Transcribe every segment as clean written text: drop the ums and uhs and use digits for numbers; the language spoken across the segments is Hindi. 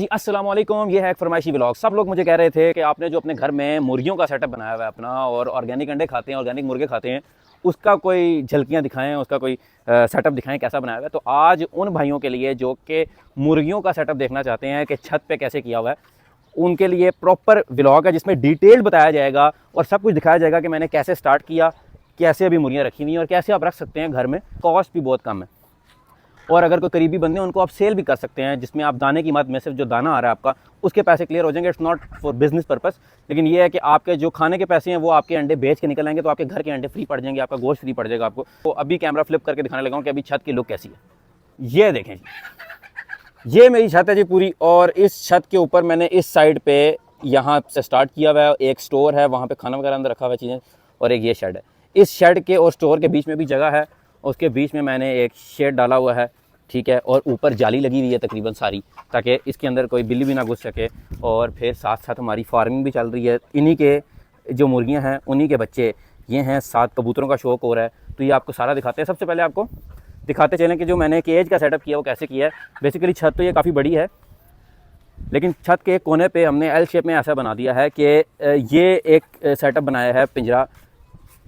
जी अस्सलाम वालेकुम। ये है एक फरमाइशी व्लॉग। सब लोग मुझे कह रहे थे कि आपने जो अपने घर में मुर्गियों का सेटअप बनाया हुआ है अपना और ऑर्गेनिक अंडे खाते हैं, ऑर्गेनिक मुर्गे खाते हैं, उसका कोई झलकियाँ दिखाएं, उसका कोई सेटअप दिखाएं कैसा बनाया हुआ है। तो आज उन भाइयों के लिए जो कि मुर्गियों का सेटअप देखना चाहते हैं कि छत पे कैसे किया हुआ है, उनके लिए प्रॉपर व्लॉग है जिसमें डिटेल बताया जाएगा और सब कुछ दिखाया जाएगा कि मैंने कैसे स्टार्ट किया, कैसे अभी मुर्गियाँ रखी हुई हैं और कैसे आप रख सकते हैं घर में। कॉस्ट भी बहुत कम है और अगर कोई करीबी बंदे हैं उनको आप सेल भी कर सकते हैं, जिसमें आप दाने की मद में सिर्फ जो दाना आ रहा है आपका उसके पैसे क्लियर हो जाएंगे। It's not for business purpose, लेकिन ये है कि आपके जो खाने के पैसे हैं वो आपके अंडे बेच के निकल आएंगे, तो आपके घर के अंडे फ्री पड़ जाएंगे, आपका गोश्त फ्री पड़ जाएगा आपको। तो अभी कैमरा फ्लिप करके दिखाने लगा हूँ कि अभी छत की लुक कैसी है। ये देखें जी, ये मेरी छत है जी पूरी, और इस छत के ऊपर मैंने इस साइड पे यहाँ से स्टार्ट किया हुआ है। एक स्टोर है, वहाँ पे खाना वगैरह अंदर रखा हुआ है चीज़ें, और एक ये शेड है। इस शेड के और स्टोर के बीच में भी जगह है, उसके बीच में मैंने एक शेड डाला हुआ है, ठीक है, और ऊपर जाली लगी हुई है तकरीबन सारी, ताकि इसके अंदर कोई बिल्ली भी ना घुस सके। और फिर साथ साथ हमारी फार्मिंग भी चल रही है। इन्हीं के जो मुर्गियाँ हैं उन्हीं के बच्चे ये हैं, साथ कबूतरों का शौक़ हो रहा है, तो ये आपको सारा दिखाते हैं। सबसे पहले आपको दिखाते चलें कि जो मैंने केज का सेटअप किया वो कैसे किया है। बेसिकली छत तो ये काफ़ी बड़ी है, लेकिन छत के कोने पे हमने एल शेप में ऐसा बना दिया है कि ये एक सेटअप बनाया है पिंजरा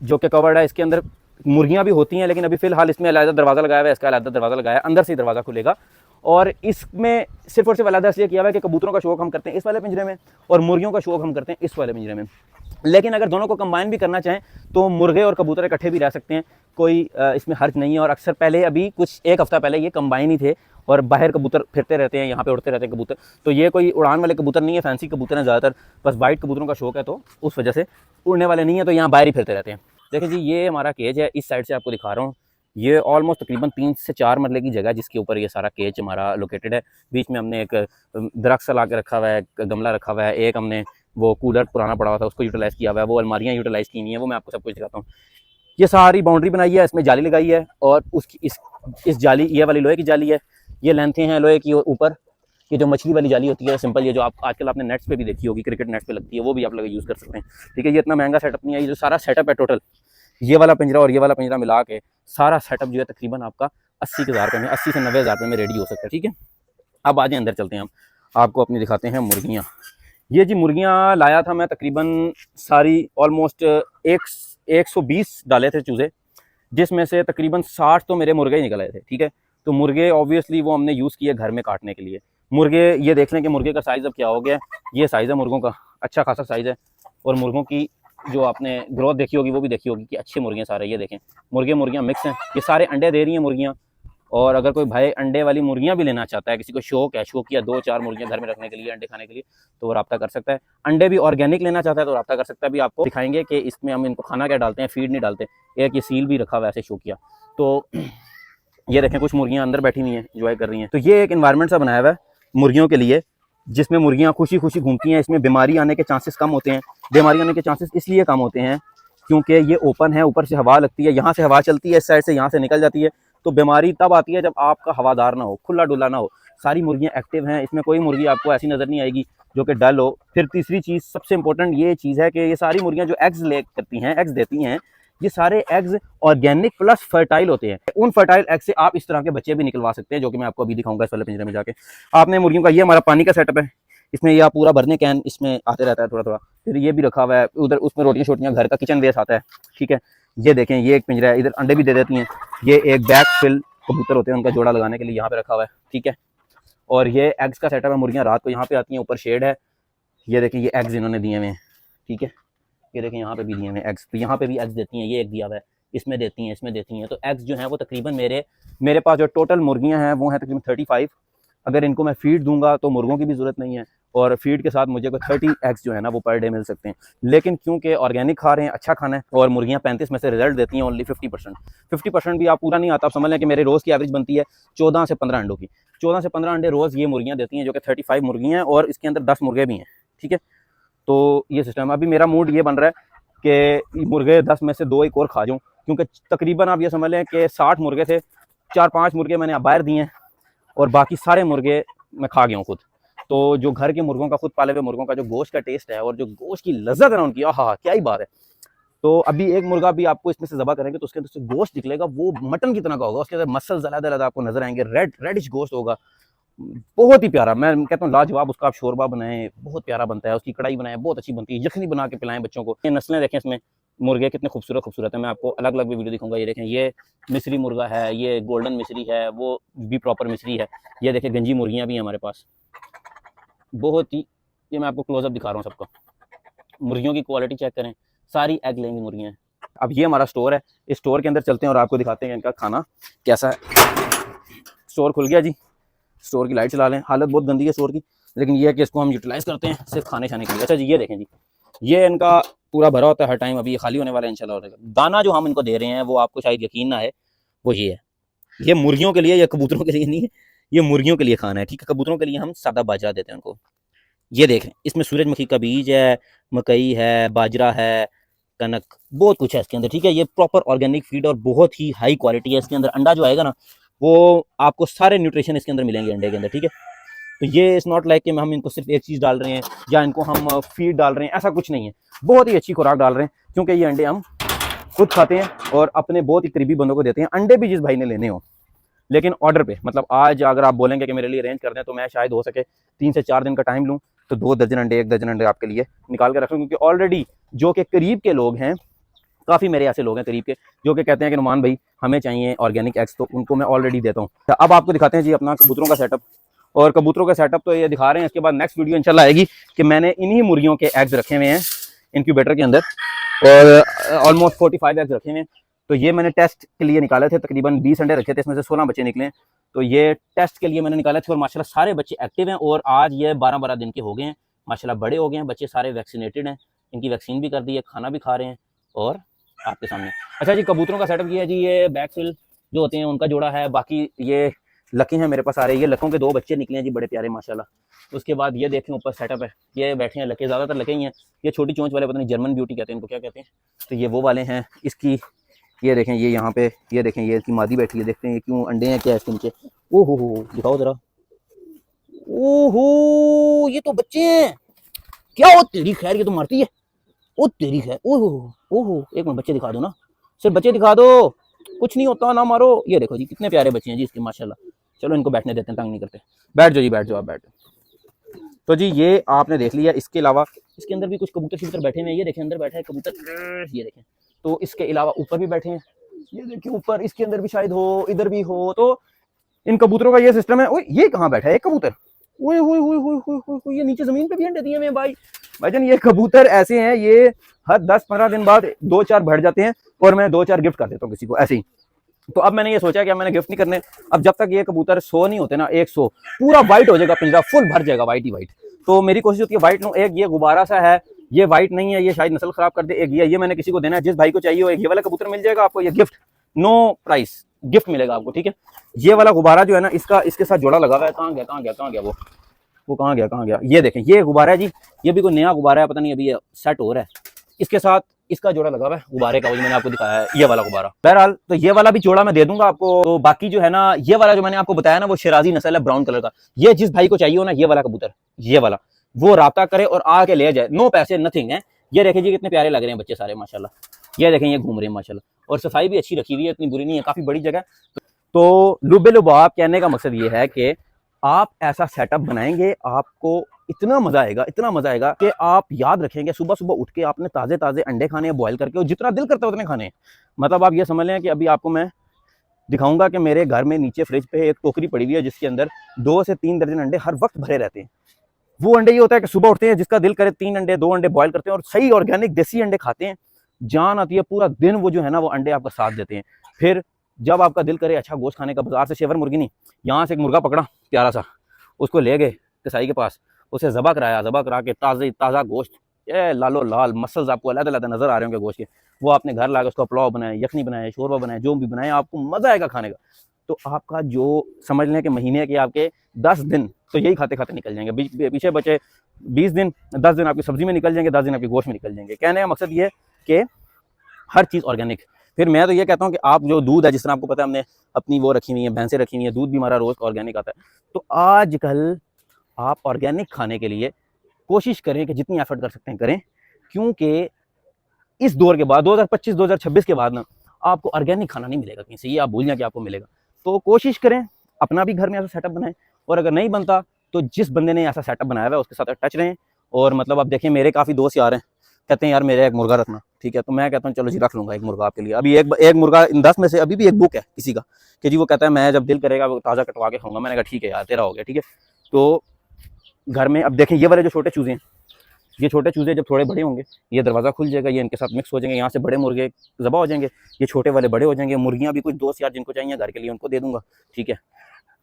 जो कि कवर्ड है। इसके अंदर मुर्गियां भी होती हैं, लेकिन अभी फ़िलहाल इसमें अलग दरवाज़ा लगाया हुआ है, इसका अलग दरवाज़ा लगाया है, अंदर से ही दरवाज़ा खुलेगा। और इसमें सिर्फ और सिर्फ अलग इसलिए किया हुआ है कि कबूतरों का शौक़ हम करते हैं इस वाले पिंजरे में और मुर्गियों का शौक़ हम करते हैं इस वाले पिंजरे में। लेकिन अगर दोनों को कंबाइन भी करना चाहें तो मुर्गे और कबूतर इकट्ठे भी रह सकते हैं, कोई इसमें हर्ज नहीं है। और अक्सर पहले अभी कुछ एक हफ़्ता पहले ये कंबाइन ही थे और बाहर कबूतर फिरते रहते हैं, यहाँ पे उड़ते रहते हैं कबूतर। तो ये कोई उड़ान वाले कबूतर नहीं है, फैंसी कबूतर हैं ज़्यादातर, बस वाइट कबूतरों का शौक़ है तो उस वजह से उड़ने वाले नहीं है, तो यहाँ बाहर ही फिरते रहते हैं। देखिए जी, ये हमारा केज है, इस साइड से आपको दिखा रहा हूँ। ये ऑलमोस्ट तकरीबन 3 से 4 मरले की जगह जिसके ऊपर ये सारा केज हमारा लोकेटेड है। बीच में हमने एक दरख्त सा ला के रखा हुआ है, एक गमला रखा हुआ है, एक हमने वो कूलर पुराना पड़ा हुआ था उसको यूटिलाइज़ किया हुआ है, वो अलमारियाँ यूटिलाइज़ की हुई हैं, वो मैं आपको सब कुछ दिखाता हूँ। ये सारी बाउंड्री बनाई है, इसमें जाली लगाई है और उसकी इस जाली, ये वाली लोहे की जाली है, ये लेंथें हैं लोहे की। ऊपर ये जो मछली वाली जाली होती है सिंपल, ये जो आप आजकल आपने नेट्स पे भी देखी होगी, क्रिकेट नेट्स पे लगती है, वो भी आप लोग यूज़ कर सकते हैं। ठीक है, ये इतना महंगा सेटअप नहीं है। ये जो सारा सेटअप है टोटल, ये वाला पिंजरा और ये वाला पिंजरा मिला के सारा सेटअप जो है तकरीबन आपका 80,000 रुपये में, 80 से 90,000 रुपये में रेडी हो सकता है। ठीक है, अब आ जाए अंदर चलते हैं, हम आपको अपनी दिखाते हैं मुर्गियाँ। ये जी मुर्गियाँ लाया था मैं तकरीबन सारी ऑलमोस्ट 120 डाले थे चूज़े, जिसमें से तकरीबन 60 तो मेरे मुर्गे ही निकल आए थे। ठीक है, तो मुर्गे ऑब्वियसली वो हमने यूज़ किए घर में काटने के लिए। मुर्गे ये देख लें कि मुर्गे का साइज़ अब क्या हो गया है। ये साइज़ है मुर्गों का, अच्छा खासा साइज़ है। और मुर्गों की जो आपने ग्रोथ देखी होगी वो भी देखी होगी कि अच्छी मुर्गियाँ सारे, ये देखें मुर्गियाँ मिक्स हैं, ये सारे अंडे दे रही हैं मुर्गियाँ। और अगर कोई भाई अंडे वाली मुर्गियाँ भी लेना चाहता है, किसी को शौक है, शौक किया 2-4 मुर्गियाँ घर में रखने के लिए, अंडे खाने के लिए, तो वो रब्ता कर सकता है। अंडे भी ऑर्गेनिक लेना चाहता है तो रब्ता कर सकता है। अभी आपको दिखाएंगे कि इसमें हम इनको खाना क्या डालते हैं, फीड नहीं डालते। एक ये सील भी रखा हुआ है ऐसे शौकिया। तो ये देखें कुछ मुर्गियाँ अंदर बैठी हुई हैं, इंजॉय कर रही हैं। तो ये एक इन्वायरमेंट सा बनाया हुआ है मुर्गियों के लिए, जिसमें मुर्गियाँ खुशी खुशी घूमती हैं। इसमें बीमारी आने के चांसेस कम होते हैं। बीमारी आने के चांसेस इसलिए कम होते हैं क्योंकि ये ओपन है, ऊपर से हवा लगती है, यहाँ से हवा चलती है, इस साइड से यहाँ से निकल जाती है। तो बीमारी तब आती है जब आपका हवादार ना हो, खुला डुला ना हो। सारी मुर्गियाँ एक्टिव हैं, इसमें कोई मुर्गी आपको ऐसी नज़र नहीं आएगी जो कि डल हो। फिर तीसरी चीज़, सबसे इंपॉर्टेंट ये चीज़ है कि ये सारी मुर्गियाँ जो एग्स ले करती हैं, एग्स देती हैं, ये सारे एग्स ऑर्गेनिक प्लस फर्टाइल होते हैं। उन फर्टाइल एग से आप इस तरह के बच्चे भी निकलवा सकते हैं, जो कि मैं आपको अभी दिखाऊंगा इस वाले पिंजरे में जाके। आपने मुर्गियों का, ये हमारा पानी का सेटअप है, इसमें यह पूरा भरने कैन इसमें आते रहता है थोड़ा थोड़ा। फिर ये भी रखा हुआ है उधर, उसमें रोटियाँ शोटियाँ, घर का किचन वेस्ट आता है। ठीक है, ये देखें ये एक पिंजरा है, इधर अंडे भी दे देती हैं। ये एक बैक फिल कबूतर होते हैं, उनका जोड़ा लगाने के लिए यहाँ पे रखा हुआ है। ठीक है, और ये एग्स का सेटअप है, मुर्गियाँ रात को यहाँ पे आती हैं, ऊपर शेड है। ये देखें ये एग्स इन्होंने दिए हुए हैं। ठीक है, ये देखें यहाँ पे भी दिए हुए एग्स, तो यहाँ पे भी एग्स देती हैं। ये एक दिया हुआ है, इसमें देती हैं, इसमें देती हैं। तो एग्स जो हैं वो तकरीबन मेरे पास जो टोटल मुर्गियाँ हैं वो हैं तकरीबन 35। अगर इनको मैं फीड दूंगा तो मुर्गों की भी ज़रूरत नहीं है, और फीड के साथ मुझे को 30 एग्स जो है ना वो पर डे मिल सकते हैं। लेकिन क्योंकि ऑर्गेनिक खा रहे हैं, अच्छा खाना है, और मुर्गियाँ 35 में से रिजल्ट देती हैं ओनली 50%। 50% भी आप पूरा नहीं आता, आप समझ लें कि मेरे रोज़ की एवरेज बनती है 14 से 15 अंडों की। 14 से 15 अंडे रोज़ ये मुर्गियाँ देती हैं, जो कि 35 मुर्गियाँ हैं, और इसके अंदर 10 मुर्गे भी हैं। ठीक है, तो ये सिस्टम। अभी मेरा मूड ये बन रहा है कि मुर्गे 10 में से 2 एक और खा जाऊँ, क्योंकि तकरीबन आप ये समझ लें कि 60 मुर्गे थे, 4-5 मुर्गे मैंने बाहर दिए हैं और बाकी सारे मुर्गे मैं खा गया हूँ खुद। तो जो घर के मुर्गों का, खुद पाले हुए मुर्गों का जो गोश्त का टेस्ट है और जो गोश्त की लज्जत है ना उनकी, आहा क्या ही बात है। तो अभी एक मुर्गा भी आपको इसमें से ज़बह करेंगे तो उसके अंदर से गोश्त निकलेगा, वो मटन की तरह का होगा, उसके अंदर मसल ज़्यादा आपको नजर आएंगे, रेडिश गोश्त होगा, बहुत ही प्यारा, मैं कहता हूँ लाजवाब। उसका आप शोरबा बनाएं, बहुत प्यारा बनता है। उसकी कढ़ाई बनाएं, बहुत अच्छी बनती है। यखनी बना के पिलाएं बच्चों को। ये नस्लें देखें इसमें, मुर्गे कितने खूबसूरत खूबसूरत है। मैं आपको अलग अलग भी वीडियो दिखाऊंगा। ये देखें, ये मिस्री मुर्गा है, ये गोल्डन मिस्री है, वो भी प्रॉपर मिस्री है। ये देखें गंजी मुर्गियाँ भी हैं हमारे पास, बहुत ही। ये मैं आपको क्लोजअप दिखा रहा हूँ सबका। मुर्गियों की क्वालिटी चेक करें, सारी एग लेंगी मुर्गियाँ हैं। अब ये हमारा स्टोर है, इस स्टोर के अंदर चलते हैं और आपको दिखाते हैं इनका खाना कैसा है। स्टोर खुल गया जी, स्टोर की लाइट चला लें। हालत बहुत गंदी है स्टोर की, लेकिन ये है कि इसको हम यूटिलाइज़ करते हैं सिर्फ खाने खाने के लिए। अच्छा जी, ये देखें जी, ये इनका पूरा भरा होता है हर टाइम। अभी ये खाली होने वाला है इंशाल्लाह होगा। दाना जो हम इनको दे रहे हैं वो आपको शायद यकीन ना है, वो ये है। ये मुर्गियों के लिए या कबूतरों के लिए नहीं है, ये मुर्गियों के लिए खाना है, ठीक है। कबूतरों के लिए हम सादा बाजरा देते हैं उनको। ये देखें, इसमें सूरजमुखी का बीज है, मकई है, बाजरा है, कनक, बहुत कुछ है इसके अंदर, ठीक है। ये प्रॉपर ऑर्गेनिक फीड और बहुत ही हाई क्वालिटी है इसके अंदर। अंडा जो आएगा ना, वो आपको सारे न्यूट्रिशन इसके अंदर मिलेंगे अंडे के अंदर, ठीक है। तो ये इज़ नॉट लाइक कि हम इनको सिर्फ एक चीज़ डाल रहे हैं या इनको हम फीड डाल रहे हैं, ऐसा कुछ नहीं है। बहुत ही अच्छी खुराक डाल रहे हैं, क्योंकि ये अंडे हम खुद खाते हैं और अपने बहुत ही करीबी बंदों को देते हैं। अंडे भी जिस भाई ने लेने हो, लेकिन ऑर्डर पे, मतलब आज अगर आप बोलेंगे कि मेरे लिए अरेंज कर दें, तो मैं शायद हो सके 3 से 4 दिन का टाइम लूँ, तो 2 दर्जन अंडे, 1 दर्जन अंडे आपके लिए निकाल के रख लूँ। क्योंकि ऑलरेडी जो कि करीब के लोग हैं, काफ़ी मेरे ऐसे लोग हैं करीब के, जो कि कहते हैं कि नुमान भाई हमें चाहिए ऑर्गेनिक एग्स, तो उनको मैं ऑलरेडी देता हूँ। अब आपको दिखाते हैं जी अपना कबूतरों का सेटअप। और कबूतरों का सेटअप तो ये दिखा रहे हैं, इसके बाद नेक्स्ट वीडियो इंशाल्लाह आएगी कि मैंने इन्हीं मुर्गियों के एग्स रखे हुए हैं इंक्यूबेटर के अंदर, और ऑलमोस्ट 45 एग्स रखे हुए हैं। तो ये मैंने टेस्ट के लिए निकाले थे, तकरीबन 20 अंडे रखे थे, इसमें से 16 बच्चे निकले। तो ये टेस्ट के लिए मैंने निकाले थे, और माशाल्लाह सारे बच्चे एक्टिव हैं, और आज ये 12-12 दिन के हो गए हैं। माशाल्लाह बड़े हो गए हैं बच्चे, सारे वैक्सीनेटेड हैं, इनकी वैक्सीन भी कर दी है, खाना भी खा रहे हैं, और आपके सामने। अच्छा जी, कबूतरों का सेटअप किया है जी। ये बैकफिल जो होते हैं उनका जोड़ा है, बाकी ये लकी हैं मेरे पास आ रहे हैं। ये लकों के 2 बच्चे निकले हैं जी, बड़े प्यारे माशाल्लाह। उसके बाद ये देखें ऊपर सेटअप है, ये बैठे हैं लके, ज़्यादातर लके ही हैं। ये छोटी चोंच वाले पता नहीं जर्मन ब्यूटी कहते हैं इनको, क्या कहते हैं, तो ये वो वाले हैं। इसकी ये देखें, ये यहाँ पे ये देखें, ये इसकी मादी बैठी है, देखते हैं ये क्यों अंडे हैं क्या इसके नीचे। ओहो हो, दिखाओ जरा। ओहो, ये तो बच्चे हैं क्या। हो तेरी खैर, ये तो मारती है। ओ तेरी खैर, ओहो ओहो, एक मिनट बच्चे दिखा दो ना, सिर्फ बच्चे दिखा दो, कुछ नहीं होता ना, मारो। ये देखो जी कितने प्यारे बच्चे हैं जी इसके माशाल्लाह। चलो इनको बैठने देते हैं, तंग नहीं करते। बैठ जाओ जी, बैठ जाओ, आप बैठ जाओ। तो जी ये आपने देख लिया। इसके अलावा इसके अंदर भी कुछ कबूतर शबूतर बैठे हुए हैं। ये देखें अंदर बैठा है कबूतर, ये देखें। तो इसके अलावा ऊपर भी बैठे हैं, ये देखिए ऊपर, इसके अंदर भी शायद हो, इधर भी हो। तो इन कबूतरों का ये सिस्टम है। ओए ये कहाँ बैठा है एक कबूतर, ओए ओए ओए ओए ओए ओए, ये नीचे जमीन पे भी अंडे दिए हुए हैं भाई। भाईजान ये कबूतर ऐसे हैं, ये हर 10-15 दिन बाद 2-4 बढ़ जाते हैं, और मैं 2-4 गिफ्ट कर देता हूँ किसी को ऐसे ही। तो अब मैंने ये सोचा कि अब मैंने गिफ्ट नहीं करने। अब जब तक ये कबूतर 100 नहीं होते ना, 100 पूरा वाइट हो जाएगा, पिंजरा फुल भर जाएगा वाइट ही वाइट। तो मेरी कोशिश होती है वाइट लूँ। एक ये गुब्बारा सा है, ये वाइट नहीं है, ये शायद नस्ल खराब कर दे। एक ये मैंने किसी को देना है, जिस भाई को चाहिए हो, एक ये वाला कबूतर मिल जाएगा आपको, ये गिफ्ट, नो प्राइस, गिफ्ट मिलेगा आपको, ठीक है। ये वाला गुब्बारा जो है ना, इसका इसके साथ जोड़ा लगा हुआ है। कहाँ गया कहाँ गया कहाँ गया वो कहाँ गया कहाँ गया। ये देखें, ये गुब्बारा है जी, ये भी कोई नया गुब्बारा है, पता नहीं अभी ये सेट हो रहा है। इसके साथ इसका जोड़ा लगा हुआ है गुब्बारे का, वो जो मैंने आपको दिखाया है, ये वाला गुब्बारा। बहरहाल तो ये वाला भी जोड़ा मैं दे दूंगा आपको। तो बाकी जो है ना, ये वाला जो मैंने आपको बताया ना, वो शिराजी नस्ल है, ब्राउन कलर का। ये जिस भाई को चाहिए हो ना, ये वाला कबूतर, ये वाला, वो राब्ता करे और आके ले जाए, नो पैसे, नथिंग है। ये देखें जी कितने प्यारे लग रहे हैं बच्चे सारे माशाल्लाह। ये देखें, ये घूम रहे हैं माशाल्लाह, और सफाई भी अच्छी रखी हुई है, इतनी बुरी नहीं है, काफी बड़ी जगह। तो लुबे लुबाब कहने का मकसद ये है कि आप ऐसा सेटअप बनाएंगे, आपको इतना मजा आएगा, इतना मजा आएगा कि आप याद रखेंगे सुबह सुबह उठ के आपने ताजे ताजे अंडे खाने हैं बॉयल करके, और जितना दिल करता है उतने खाने हैं। मतलब आप ये समझ लें कि अभी आपको मैं दिखाऊंगा कि मेरे घर में नीचे फ्रिज पे एक टोकरी पड़ी हुई है, जिसके अंदर 2 से 3 दर्जन अंडे हर वक्त भरे रहते हैं। वो अंडे ये होता है कि सुबह उठते हैं, जिसका दिल करे 3 अंडे 2 अंडे बॉयल करते हैं, और सही ऑर्गेनिक देसी अंडे खाते हैं, जान आती है, पूरा दिन वो जो है ना, वो अंडे आपका साथ देते हैं। फिर जब आपका दिल करे अच्छा गोश्त खाने का, बाजार से शेवर मुर्गी नहीं, यहाँ से एक मुर्गा पकड़ा प्यारा सा, उसको ले गए कसाई के पास, उसे ज़बह कराया, ज़बह करा के ताज़ा गोश्त, ये लालो लाल मसल्स आपको अलग-अलग नज़र आ रहे होंगे गोश्त के, वो आपने घर ला के उसका पुलाव बनाए, यखनी बनाए, शोरबा बनाए, जो भी बनाए, आपको मज़ा आएगा खाने का। तो आपका जो समझ लें कि महीने के आपके 10 दिन तो यही खाते खाते निकल जाएंगे। पीछे बचे 20 दिन, 10 दिन आपकी सब्जी में निकल जाएंगे, 10 दिन आपके गोश्त में निकल जाएंगे। कहने का मकसद ये कि हर चीज़ ऑर्गेनिक। फिर मैं तो ये कहता हूँ कि आप जो दूध है, जिस तरह आपको पता है हमने अपनी वो रखी हुई है, भैंसें रखी हुई है, दूध भी हमारा रोज़ ऑर्गेनिक आता है। तो आजकल आप ऑर्गेनिक खाने के लिए कोशिश करें कि जितनी एफर्ट कर सकते हैं करें, क्योंकि इस दौर के बाद 2025-2026 के बाद ना आपको ऑर्गेनिक खाना नहीं मिलेगा कहीं से, ये आप भूल जाएं कि आपको मिलेगा। तो कोशिश करें अपना भी घर में ऐसा सेटअप बनाएं, और अगर नहीं बनता तो जिस बंदे ने ऐसा सेटअप बनाया हुआ है उसके साथ टच रहें। और मतलब अब देखें, मेरे काफ़ी दोस्त यार हैं, कहते हैं यार मेरे एक मुर्गा रखना, ठीक है, तो मैं कहता हूँ चलो जी रख लूँगा एक मुर्गा आपके लिए। अभी एक मुर्गा इन 10 में से अभी भी एक बुक है किसी का, कि जी वो कहता है मैं जब दिल करेगा वो ताज़ा कटवा के खाऊंगा। मैंने कहा ठीक है यार तेरा हो गया, ठीक है। तो घर में अब देखें ये वाले जो छोटे चूज़े हैं, ये छोटे चूज़े जब थोड़े बड़े होंगे ये दरवाज़ा खुल जाएगा, ये इनके साथ मिक्स हो जाएंगे, यहाँ से बड़े मुर्गे ज़बा हो जाएंगे, ये छोटे वाले बड़े हो जाएंगे। मुर्गियाँ भी कुछ दोस्त यार जिनको चाहिए घर के लिए उनको दे दूंगा, ठीक है।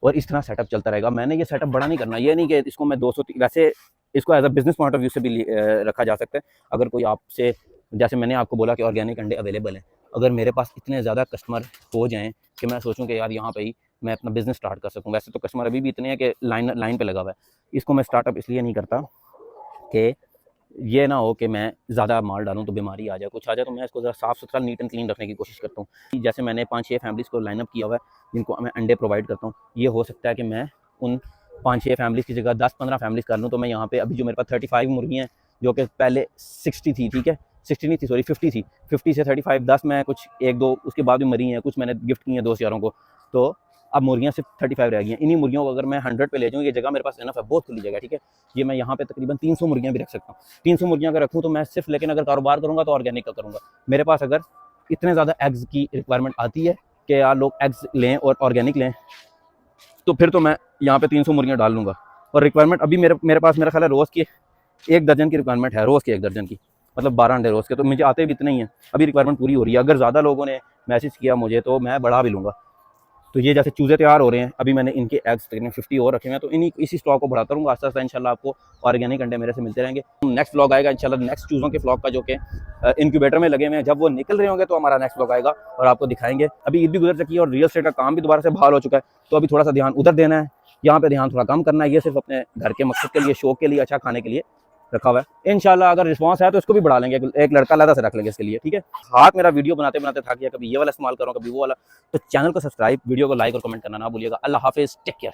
और इस तरह सेटअप चलता रहेगा। मैंने ये सेटअप बड़ा नहीं करना, ये नहीं कि इसको मैं 200, वैसे इसको as a business point of view से भी रखा जा सकता है। अगर कोई आपसे, जैसे मैंने आपको बोला कि ऑर्गेनिक अंडे अवेलेबल हैं, अगर मेरे पास इतने ज़्यादा कस्टमर हो जाएँ कि मैं सोचूं कि यार यहाँ पे ही मैं अपना बिजनेस स्टार्ट कर सकूँ। वैसे तो कस्टमर अभी भी इतने हैं कि लाइन पे लगा हुआ है। इसको मैं स्टार्टअप इसलिए नहीं करता कि ये ना हो कि मैं ज़्यादा माल डालूँ तो बीमारी आ जाए, कुछ आ जाए, तो मैं इसको ज़रा साफ़ सुथरा नीट एंड क्लीन रखने की कोशिश करता हूँ। जैसे मैंने 5-6 फैमिलीज़ को लाइनअप किया हुआ है जिनको मैं अंडे प्रोवाइड करता हूँ। ये हो सकता है कि मैं उन 5-6 फैमिलीज़ की जगह 10-15 फैमिलीज़ कर लूँ। तो मैं यहाँ पे अभी जो मेरे पास 35 मुर्गियाँ हैं, जो कि पहले 60 थी, ठीक है, 60 नहीं थी सॉरी 50 थी, 50 से 35 10 मैं कुछ 1-2 उसके बाद भी मरी हैं, कुछ मैंने गिफ्ट की हैं दोस्त यारों को। तो अब मुर्गियाँ सिर्फ 35 रह गई हैं। इन्हीं मुर्गियों को अगर मैं 100 पे ले जाऊँ, ये जगह मेरे पास इनफ है, बहुत खुली जगह, ठीक है। ये मैं यहाँ पे तकरीबन 300 मुर्गियाँ भी रख सकता हूँ। 300 मुर्गियाँ अगर रखूँ तो मैं सिर्फ, लेकिन अगर कारोबार करूँगा तो ऑर्गेनिक का करूँगा। मेरे पास अगर इतने ज़्यादा एग्स की रिक्वायरमेंट आती है कि यार लोग एग्स लें और ऑर्गेनिक लें, तो फिर तो मैं यहाँ पे 300 मुर्गियाँ डाल लूँगा। और रिक्वायरमेंट अभी मेरे पास मेरा ख्याल है रोज़ की 1 दर्जन की रिक्वायरमेंट है, रोज़ की 1 दर्जन की, मतलब 12 अंडे रोज़ के। तो मुझे आते भी इतने ही हैं, अभी रिक्वायरमेंट पूरी हो रही है। अगर ज़्यादा लोगों ने मैसेज किया मुझे तो मैं बढ़ा भी लूँगा। तो ये जैसे चूज़े तैयार हो रहे हैं, अभी मैंने इनके एग्स तकरीबन 50 और रखे हैं, तो इसी स्टॉक को बढ़ाता रहूँगा आस्ता आस्ता। इंशाल्लाह आपको ऑर्गेनिक अंडे मेरे से मिलते रहेंगे। नेक्स्ट व्लॉग आएगा इंशाल्लाह नेक्स्ट चूज़ों के फ्लॉक का, जो कि इनक्यूबेटर में लगे हुए हैं। जब वो निकल रहे होंगे तो हमारा नेक्स्ट व्लॉग आएगा और आपको दिखाएंगे। अभी ईद भी गुजर चुकी है और रियल एस्टेट का काम भी दोबारा से बहाल हो चुका है, तो अभी थोड़ा सा ध्यान उधर देना है, यहाँ पे ध्यान थोड़ा कम करना है। ये सिर्फ अपने घर के मकसद के लिए, शौक के लिए, अच्छा खाने के लिए रखा हुआ है। इंशाल्लाह अगर रिस्पांस है तो इसको भी बढ़ा लेंगे, एक लड़का अलग से रख लेंगे इसके लिए, ठीक है। हाथ मेरा वीडियो बनाते बनाते थक गया, कभी ये वाला इस्तेमाल करो कभी वो वाला। तो चैनल को सब्सक्राइब, वीडियो को लाइक और कमेंट करना ना भूलिएगा। अल्लाह हाफिज़, टेक केयर।